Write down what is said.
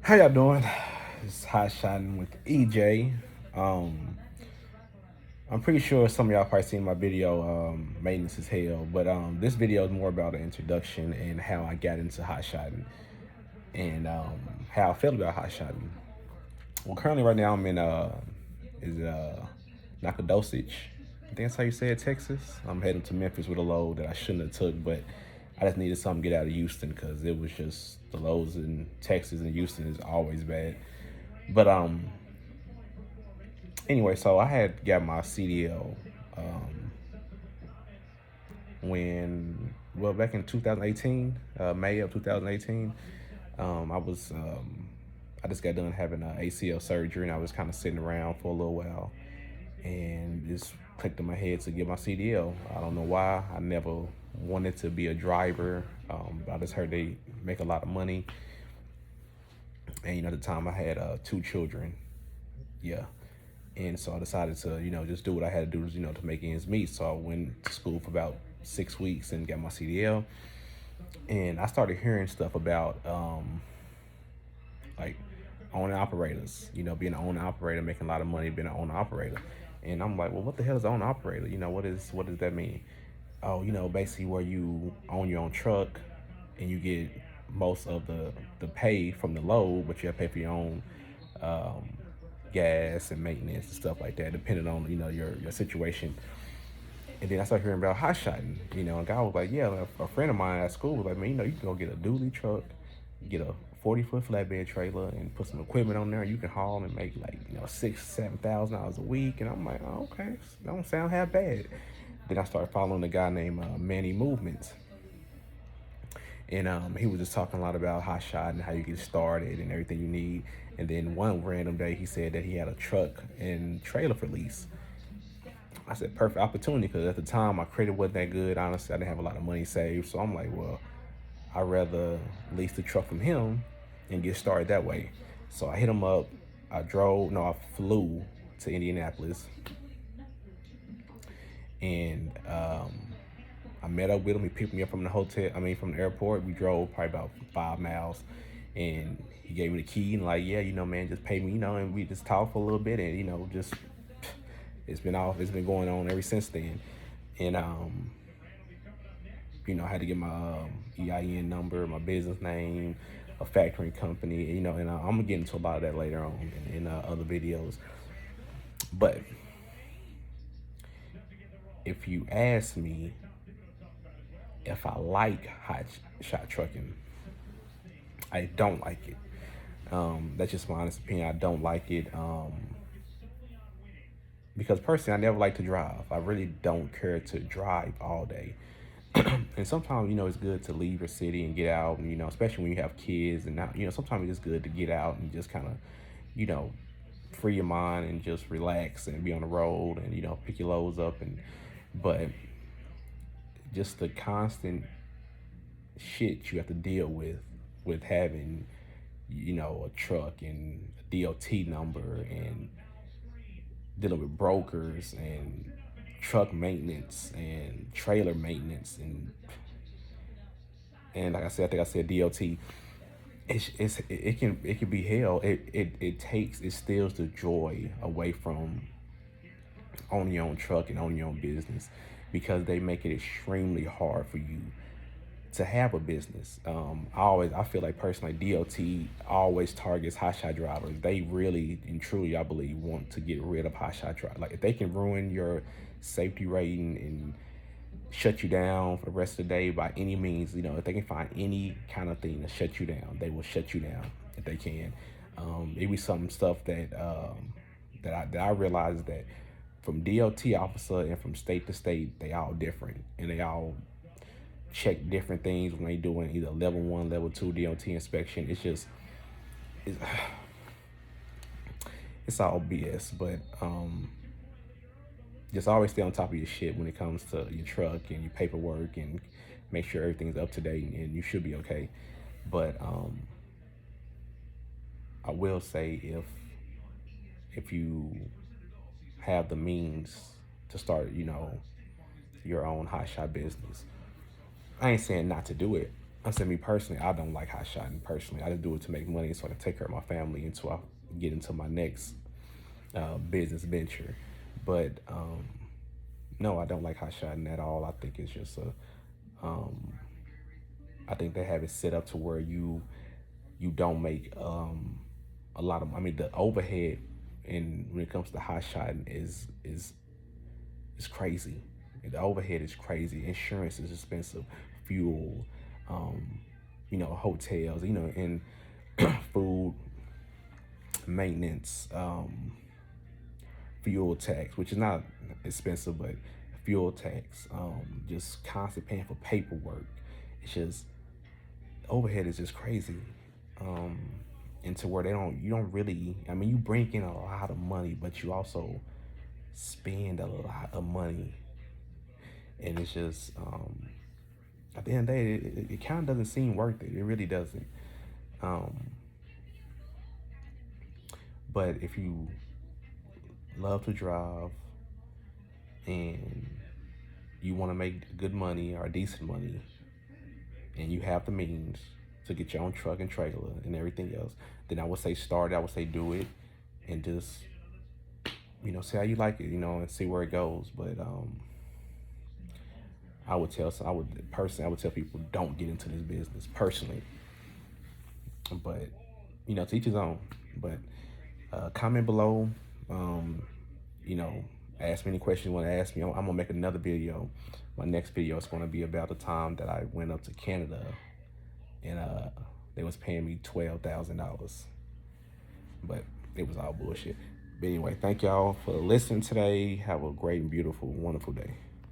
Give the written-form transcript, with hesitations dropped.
How y'all doing? It's Hot Shotting with EJ. Um, I'm pretty sure some of y'all probably seen my video, Maintenance is Hell, but this video is more about an introduction and how I got into hot shotting and how I felt about hot shotting. Well, currently right now I'm in Nacogdoches. I think that's how you say it, Texas. I'm heading to Memphis with a load that I shouldn't have took, but I just needed something to get out of Houston because it was just the loads in Texas and Houston is always bad. But anyway, so I had got my CDL when back in 2018, May of 2018. I just got done having ACL surgery, and I was kind of sitting around for a little while, and just clicked in my head to get my CDL. I don't know why. I never wanted to be a driver. I just heard they make a lot of money, and at the time I had two children. Yeah. And so I decided to, just do what I had to do, to make ends meet. So I went to school for about 6 weeks and got my CDL. And I started hearing stuff about like owner operators, being an owner operator, making a lot of money being an owner operator. And I'm like, well, what the hell is owner operator? What does that mean? Oh, basically where you own your own truck and you get most of the pay from the load, but you have to pay for your own um, gas and maintenance and stuff like that, depending on your situation. And then I started hearing about hot shotting. A guy was like, yeah, a friend of mine at school was like, man, you can go get a dually truck, get a 40-foot flatbed trailer, and put some equipment on there. And you can haul and make like $6,000-7,000 a week. And I'm like, oh, okay, don't sound half bad. Then I started following a guy named Manny Movements, and he was just talking a lot about hot shot and how you get started and everything you need. And then one random day, he said that he had a truck and trailer for lease. I said, perfect opportunity, because at the time my credit wasn't that good. Honestly, I didn't have a lot of money saved, so I'm like, well, I'd rather lease the truck from him and get started that way. So I hit him up. I flew to Indianapolis, and I met up with him. He picked me up from the hotel. I mean, from the airport. We drove probably about 5 miles, and he gave me the key and like, yeah, man, just pay me, and we just talked for a little bit, and just it's been off. It's been going on ever since then, and I had to get my EIN number, my business name, a factoring company, and I'm gonna get into a lot of that later on in other videos. But if you ask me if I like hot shot trucking, I don't like it. That's just my honest opinion. I don't like it because personally, I never like to drive. I really don't care to drive all day. And sometimes, it's good to leave your city and get out, and, especially when you have kids. And not, sometimes it's good to get out and just kind of, you know, free your mind and just relax and be on the road and, pick your loads up. But just the constant shit you have to deal with having, a truck and a DOT number and dealing with brokers and truck maintenance and trailer maintenance and like I said, I think I said DOT. It can be hell. It steals the joy away from owning your own truck and owning your own business, because they make it extremely hard for you to have a business. I feel like personally, DOT always targets hotshot drivers. They really and truly, I believe, want to get rid of hotshot drivers. Like if they can ruin your safety rating and shut you down for the rest of the day by any means, if they can find any kind of thing to shut you down, they will shut you down if they can. It be some stuff that I realize that from DOT officer and from state to state, they all different, and they all check different things when they doing either level 1, level 2 DOT inspection. It's it's all BS. But just always stay on top of your shit when it comes to your truck and your paperwork, and make sure everything's up to date, and you should be okay. But I will say, if you have the means to start, your own hotshot business, I ain't saying not to do it. I said, me personally, I don't like hot shotting personally. I just do it to make money so I can take care of my family until I get into my next business venture. But no, I don't like hot shotting at all. I think it's just um, I think they have it set up to where you don't make a lot of. I mean, the overhead and when it comes to hot shotting is crazy. The overhead is crazy. Insurance is expensive. Fuel, um, hotels, and food, maintenance, fuel tax, which is not expensive, but fuel tax, just constant paying for paperwork. It's just overhead is just crazy. Um, and to where you don't really, I mean, you bring in a lot of money, but you also spend a lot of money. And it's just, at the end of the day, it kind of doesn't seem worth it. It really doesn't. Um, but if you love to drive and you want to make good money or decent money, and you have the means to get your own truck and trailer and everything else, then I would say start. I would say do it, and just see how you like it, and see where it goes. But I would tell people don't get into this business personally. But to each his own. But comment below. Um, you know, ask me any questions you want to ask me. I'm gonna make another video. My next video is gonna be about the time that I went up to Canada and they was paying me $12,000, but it was all bullshit. But anyway, thank y'all for listening today. Have a great and beautiful, wonderful day.